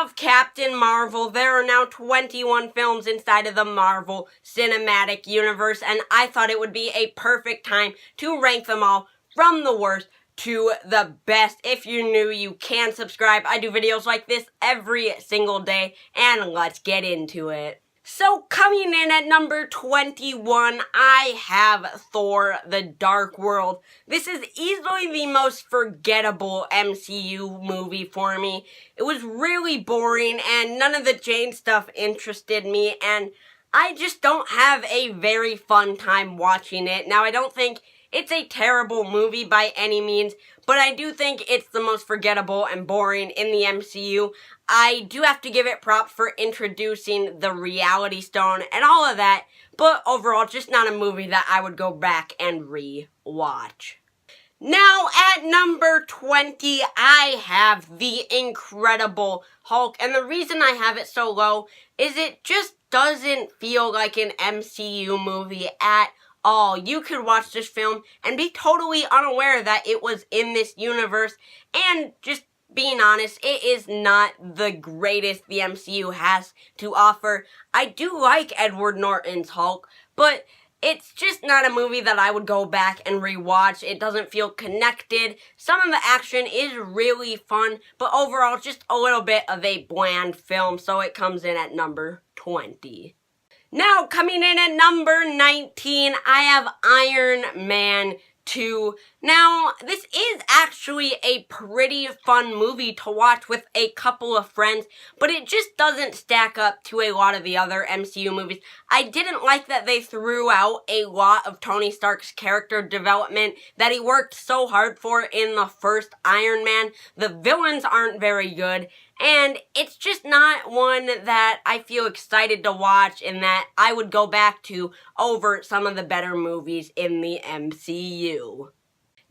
of Captain Marvel, there are now 21 films inside of the Marvel Cinematic Universe, and I thought it would be a perfect time to rank them all from the worst to the best. If you're new, you can subscribe. I do videos like this every single day, and let's get into it. So coming in at number 21, I have Thor: The Dark World. This is easily the most forgettable MCU movie for me. It was really boring and none of the Jane stuff interested me, and I just don't have a very fun time watching it. Now, I don't think it's a terrible movie by any means, but I do think it's the most forgettable and boring in the MCU. I do have to give it props for introducing the Reality Stone and all of that, but overall, just not a movie that I would go back and re-watch. Now, at number 20, I have The Incredible Hulk, and the reason I have it so low is it just doesn't feel like an MCU movie at all. You could watch this film and be totally unaware that it was in this universe, and just being honest, it is not the greatest the MCU has to offer. I do like Edward Norton's Hulk, but it's just not a movie that I would go back and rewatch. It doesn't feel connected. Some of the action is really fun, but overall just a little bit of a bland film, so it comes in at number 20. Now, coming in at number 19, I have Iron Man 2. Now, this is actually a pretty fun movie to watch with a couple of friends, but it just doesn't stack up to a lot of the other MCU movies. I didn't like that they threw out a lot of Tony Stark's character development that he worked so hard for in the first Iron Man. The villains aren't very good, and it's just not one that I feel excited to watch and that I would go back to over some of the better movies in the MCU.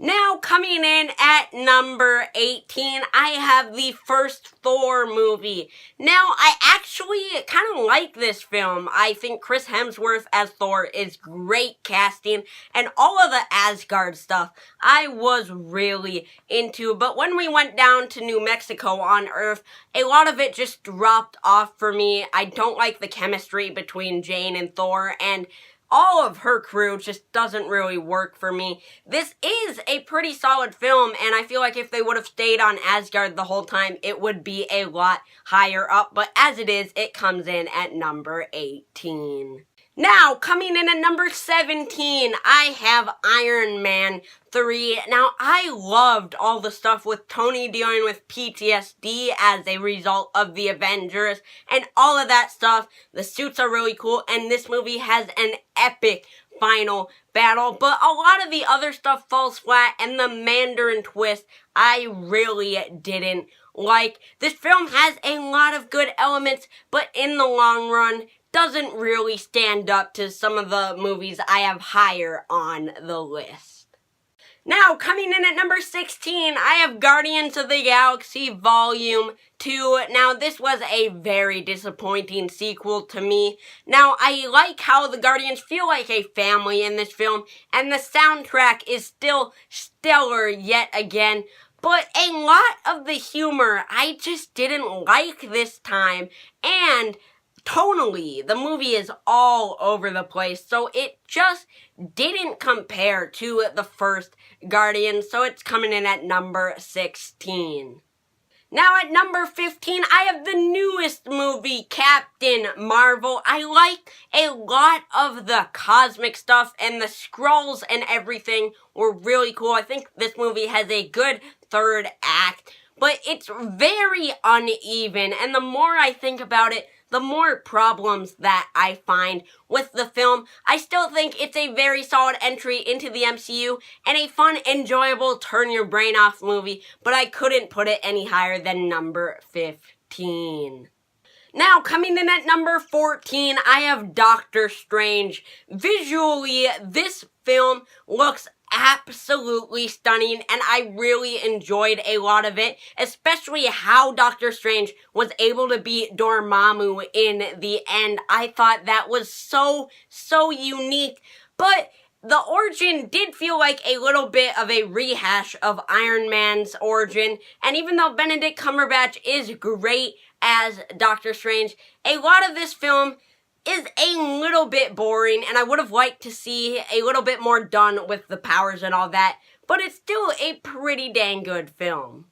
Now, coming in at number 18, I have the first Thor movie. Now, I actually kind of like this film. I think Chris Hemsworth as Thor is great casting, and all of the Asgard stuff I was really into. But when we went down to New Mexico on Earth, a lot of it just dropped off for me. I don't like the chemistry between Jane and Thor, and all of her crew just doesn't really work for me. This is a pretty solid film, and I feel like if they would have stayed on Asgard the whole time, it would be a lot higher up. But as it is, it comes in at number 18. Now, coming in at number 17, I have Iron Man 3. Now, I loved all the stuff with Tony dealing with PTSD as a result of the Avengers and all of that stuff. The suits are really cool, and this movie has an epic final battle, but a lot of the other stuff falls flat, and the Mandarin twist I really didn't like. This film has a lot of good elements, but in the long run, doesn't really stand up to some of the movies I have higher on the list. Now, coming in at number 16, I have Guardians of the Galaxy Volume 2. Now, this was a very disappointing sequel to me. Now, I like how the Guardians feel like a family in this film, and the soundtrack is still stellar yet again. But a lot of the humor I just didn't like this time, and tonally, the movie is all over the place, so it just didn't compare to the first Guardians, so it's coming in at number 16. Now at number 15, I have the newest movie, Captain Marvel. I like a lot of the cosmic stuff, and the Skrulls and everything were really cool. I think this movie has a good third act, but it's very uneven, and the more I think about it, the more problems that I find with the film. I still think it's a very solid entry into the MCU and a fun, enjoyable, turn your brain off movie, but I couldn't put it any higher than number 15. Now, coming in at number 14, I have Doctor Strange. Visually, this film looks absolutely stunning, and I really enjoyed a lot of it, especially how Doctor Strange was able to beat Dormammu in the end. I thought that was so unique, but the origin did feel like a little bit of a rehash of Iron Man's origin, and even though Benedict Cumberbatch is great as Doctor Strange. A lot of this film is a little bit boring, and I would have liked to see a little bit more done with the powers and all that, but it's still a pretty dang good film.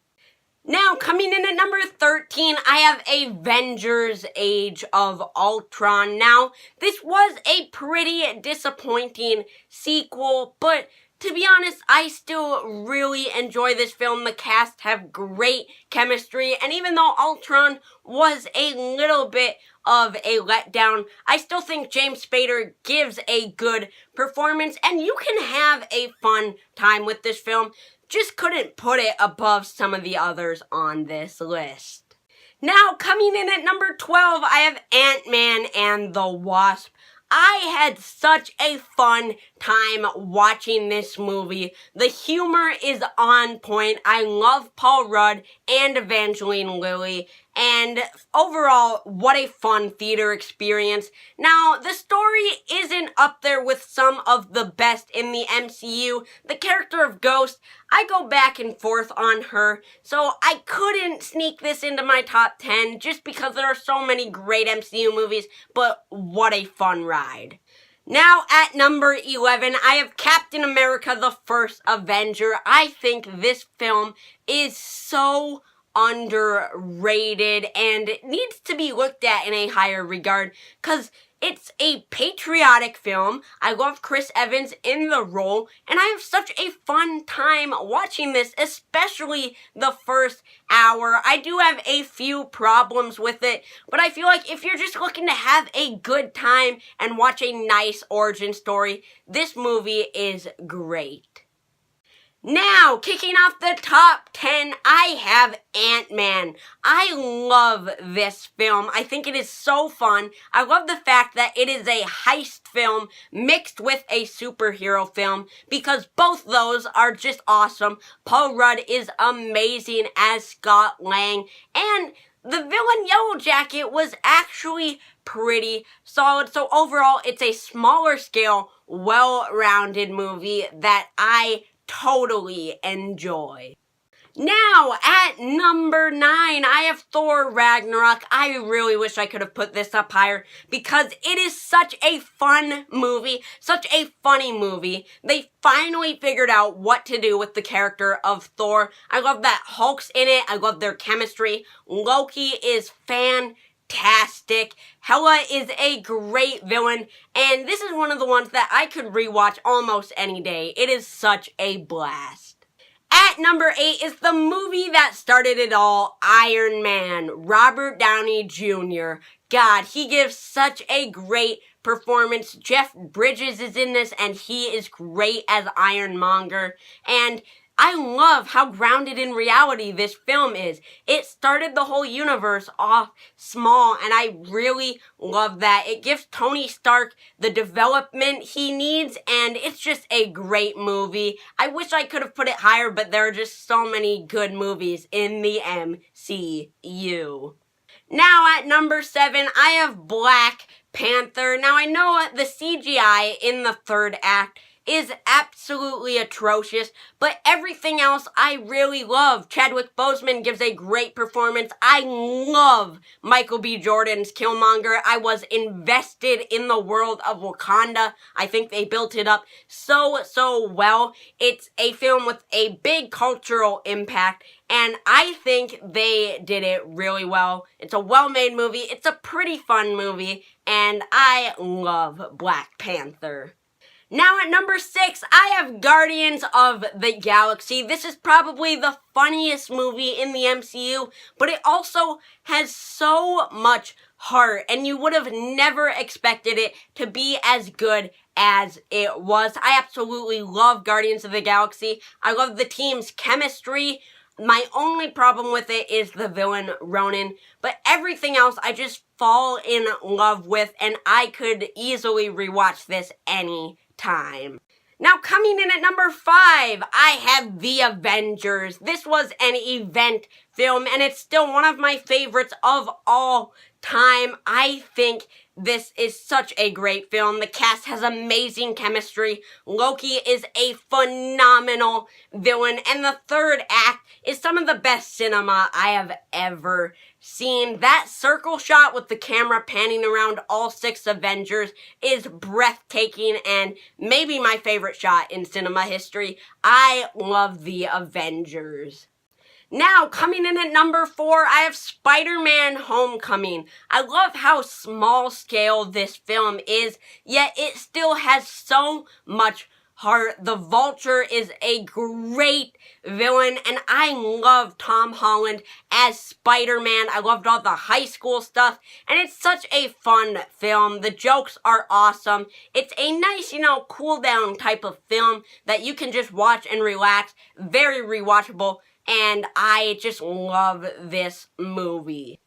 Now, coming in at number 13, I have Avengers Age of Ultron. Now, this was a pretty disappointing sequel, but to be honest, I still really enjoy this film. The cast have great chemistry, and even though Ultron was a little bit of a letdown, I still think James Spader gives a good performance, and you can have a fun time with this film. Just couldn't put it above some of the others on this list. Now, coming in at number 12, I have Ant-Man and the Wasp. I had such a fun time watching this movie. The humor is on point. I love Paul Rudd and Evangeline Lilly. And overall, what a fun theater experience. Now, the story isn't up there with some of the best in the MCU. The character of Ghost, I go back and forth on her, so I couldn't sneak this into my top 10 just because there are so many great MCU movies, but what a fun ride. Now at number 11, I have Captain America: The First Avenger. I think this film is so underrated and it needs to be looked at in a higher regard because it's a patriotic film. I love Chris Evans in the role, and I have such a fun time watching this, especially the first hour. I do have a few problems with it, but I feel like if you're just looking to have a good time and watch a nice origin story, this movie is great. Now, kicking off the top 10, I have Ant-Man. I love this film. I think it is so fun. I love the fact that it is a heist film mixed with a superhero film because both those are just awesome. Paul Rudd is amazing as Scott Lang, and the villain Yellow Jacket was actually pretty solid. So overall, it's a smaller scale, well-rounded movie that I totally enjoy. Now, at number 9, I have Thor Ragnarok. I really wish I could have put this up higher because it is such a fun movie, such a funny movie. They finally figured out what to do with the character of Thor. I love that Hulk's in it. I love their chemistry. Loki is fantastic. Hela is a great villain, and this is one of the ones that I could rewatch almost any day. It is such a blast. At number 8 is the movie that started it all, Iron Man, Robert Downey Jr. God, he gives such a great performance. Jeff Bridges is in this, and he is great as Ironmonger, and I love how grounded in reality this film is. It started the whole universe off small, and I really love that. It gives Tony Stark the development he needs, and it's just a great movie. I wish I could have put it higher, but there are just so many good movies in the MCU. Now at number 7, I have Black Panther. Now I know the CGI in the third act is absolutely atrocious, but everything else I really love. Chadwick Boseman gives a great performance. I love Michael B. Jordan's Killmonger. I was invested in the world of Wakanda. I think they built it up so well. It's a film with a big cultural impact, and I think they did it really well. It's a well-made movie. It's a pretty fun movie, and I love Black Panther. Now at number 6, I have Guardians of the Galaxy. This is probably the funniest movie in the MCU, but it also has so much heart, and you would have never expected it to be as good as it was. I absolutely love Guardians of the Galaxy. I love the team's chemistry. My only problem with it is the villain, Ronan, but everything else I just fall in love with, and I could easily rewatch this any time. Now coming in at number 5, I have The Avengers. This was an event film, and it's still one of my favorites of all time. I think this is such a great film. The cast has amazing chemistry. Loki is a phenomenal villain, and the third act is some of the best cinema I have ever seen. That circle shot with the camera panning around all 6 Avengers is breathtaking and maybe my favorite shot in cinema history. I love the Avengers. Now, coming in at number 4, I have Spider-Man Homecoming. I love how small scale this film is, yet it still has so much heart. The Vulture is a great villain, and I love Tom Holland as Spider-Man. I loved all the high school stuff, and it's such a fun film. The jokes are awesome. It's a nice, cool down type of film that you can just watch and relax. Very rewatchable. And I just love this movie.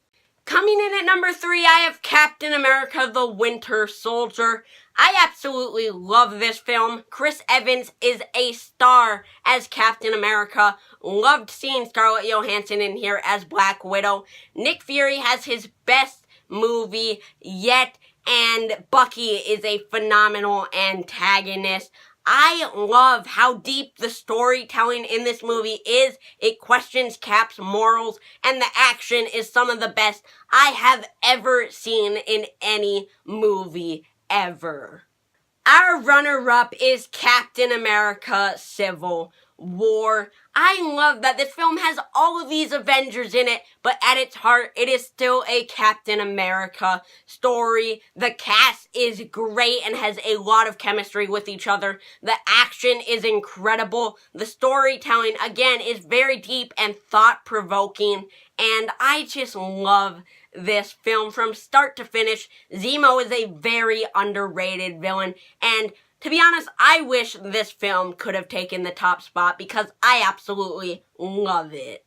Coming in at number 3, I have Captain America: The Winter Soldier. I absolutely love this film. Chris Evans is a star as Captain America. Loved seeing Scarlett Johansson in here as Black Widow. Nick Fury has his best movie yet, and Bucky is a phenomenal antagonist. I love how deep the storytelling in this movie is. It questions Cap's morals, and the action is some of the best I have ever seen in any movie ever. Our runner-up is Captain America: Civil War. I love that this film has all of these Avengers in it, but at its heart, it is still a Captain America story. The cast is great and has a lot of chemistry with each other. The action is incredible. The storytelling, again, is very deep and thought-provoking, and I just love this film from start to finish. Zemo is a very underrated villain, and to be honest, I wish this film could have taken the top spot because I absolutely love it.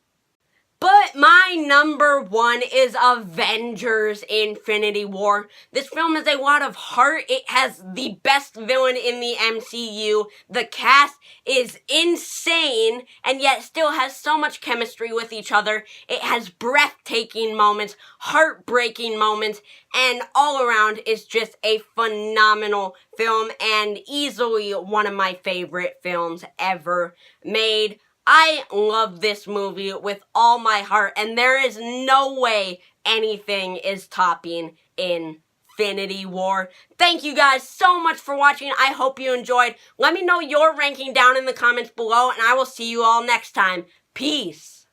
But my number 1 is Avengers: Infinity War. This film has a lot of heart. It has the best villain in the MCU. The cast is insane and yet still has so much chemistry with each other. It has breathtaking moments, heartbreaking moments, and all around is just a phenomenal film and easily one of my favorite films ever made. I love this movie with all my heart, and there is no way anything is topping Infinity War. Thank you guys so much for watching. I hope you enjoyed. Let me know your ranking down in the comments below, and I will see you all next time. Peace.